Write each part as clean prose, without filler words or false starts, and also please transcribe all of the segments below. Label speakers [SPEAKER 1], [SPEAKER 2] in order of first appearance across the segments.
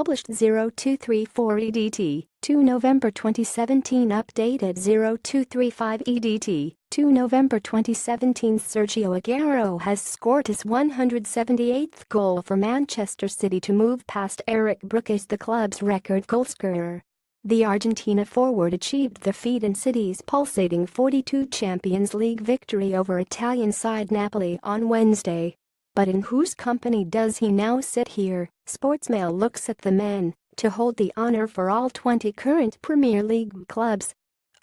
[SPEAKER 1] published 0234 EDT, 2 November 2017 updated 0235 EDT, 2 November 2017 Sergio Aguero has scored his 178th goal for Manchester City to move past Eric Brook as the club's record goalscorer. The Argentina forward achieved the feat in City's pulsating 42 Champions League victory over Italian side Napoli on Wednesday. But in whose company does he now sit here? Sportsmail looks at the man to hold the honor for all 20 current Premier League clubs.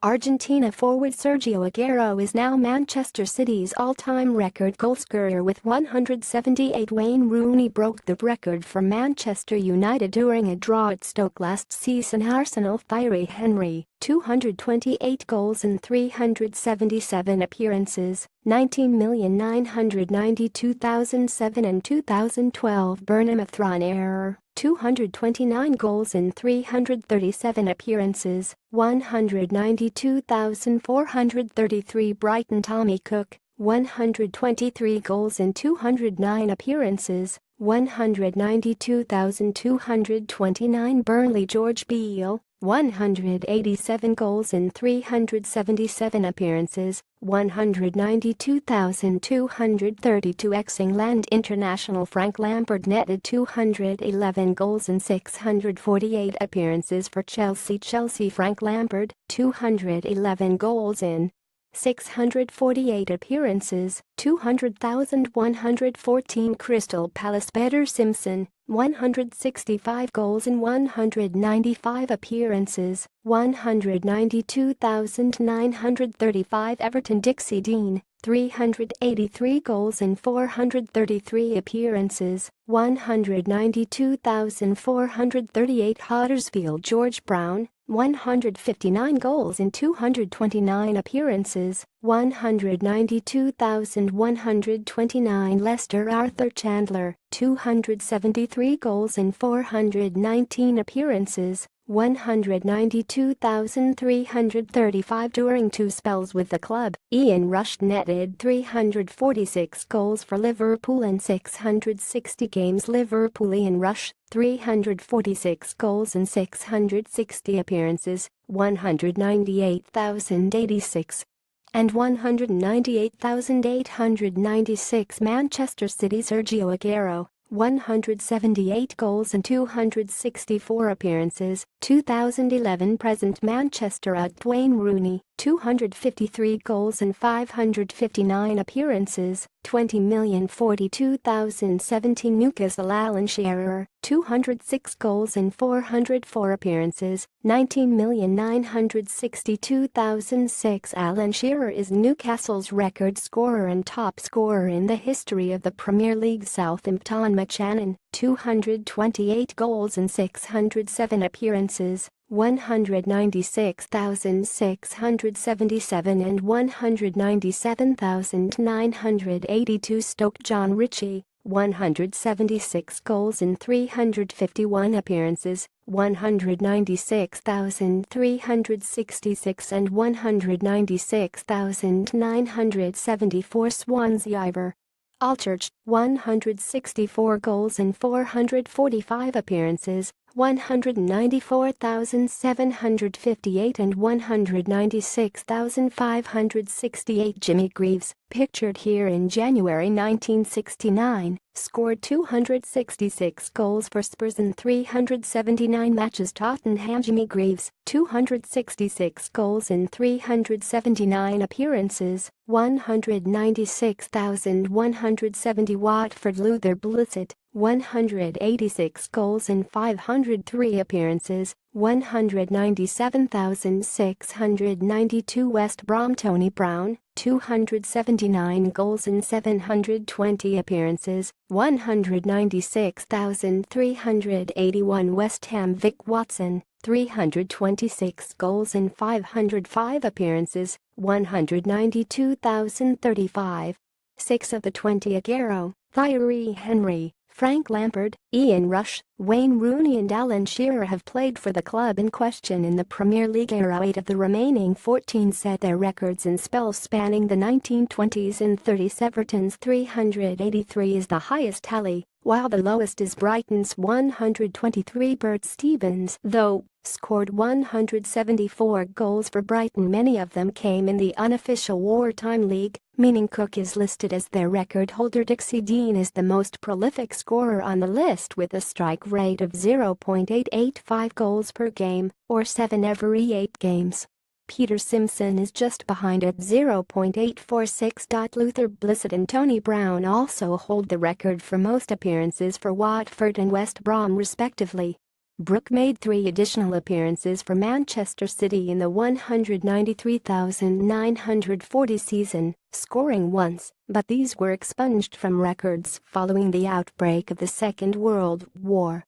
[SPEAKER 1] Argentina forward Sergio Aguero is now Manchester City's all-time record goalscorer with 178. Wayne Rooney broke the record for Manchester United during a draw at Stoke last season. Arsenal Thierry Henry, 228 goals in 377 appearances, 19,992,007 and 2012 Bournemouth Eyre, 229 goals in 337 appearances, 192,433 Brighton Tommy Cook, 123 goals in 209 appearances, 192,229 Burnley George Beel, 187 goals in 377 appearances, 192,232 ExEngland international Frank Lampard netted 211 goals in 648 appearances for Chelsea Frank Lampard, 211 goals in 648 appearances, 200,114 Crystal Palace Peter Simpson, 165 goals in 195 appearances, 192,935 Everton Dixie Dean, 383 goals in 433 appearances, 192,438 Huddersfield George Brown, 159 goals in 229 appearances, 192,129 Leicester Arthur Chandler, 273 goals in 419 appearances, 192,335 during 2 spells with the club. Ian Rush netted 346 goals for Liverpool in 660 games. Liverpool Ian Rush, 346 goals in 660 appearances, 198,086 and 198,896 Manchester City Sergio Aguero, 178 goals in 264 appearances, 2011 present Manchester Wayne Rooney, 253 goals in 559 appearances, 20,042,017 Newcastle Alan Shearer, 206 goals in 404 appearances, 19,962,006 Alan Shearer is Newcastle's record scorer and top scorer in the history of the Premier League. Southampton McShannon, 228 goals in 607 appearances, 196,677 and 197,982 Stoke John Ritchie, 176 goals in 351 appearances, 196,366 and 196,974 Swansea Eyre. Allchurch, 164 goals in 445 appearances, 194,758 and 196,568 Jimmy Greaves, pictured here in January 1969, scored 266 goals for Spurs in 379 matches. Tottenham Jimmy Greaves, 266 goals in 379 appearances, 196,170 Watford Luther Blissett, 186 goals in 503 appearances, 197,692 West Brom Tony Brown, 279 goals in 720 appearances, 196,381 West Ham Vic Watson, 326 goals in 505 appearances, 192,035. 6 of the 20 Aguero, Thierry Henry, Frank Lampard, Ian Rush, Wayne Rooney and Alan Shearer have played for the club in question in the Premier League era. 8 of the remaining 14 set their records in spells spanning the 1920s and 30s. Everton's 383 is the highest tally, while the lowest is Brighton's 123. Bert Stevens, though, scored 174 goals for Brighton. Many of them came in the unofficial wartime league, meaning Cook is listed as their record holder. Dixie Dean is the most prolific scorer on the list with a strike rate of 0.885 goals per game, or 7 every 8 games. Peter Simpson is just behind at 0.846. Luther Blissett and Tony Brown also hold the record for most appearances for Watford and West Brom respectively. Brook made 3 additional appearances for Manchester City in the 193,940 season, scoring once, but these were expunged from records following the outbreak of the Second World War.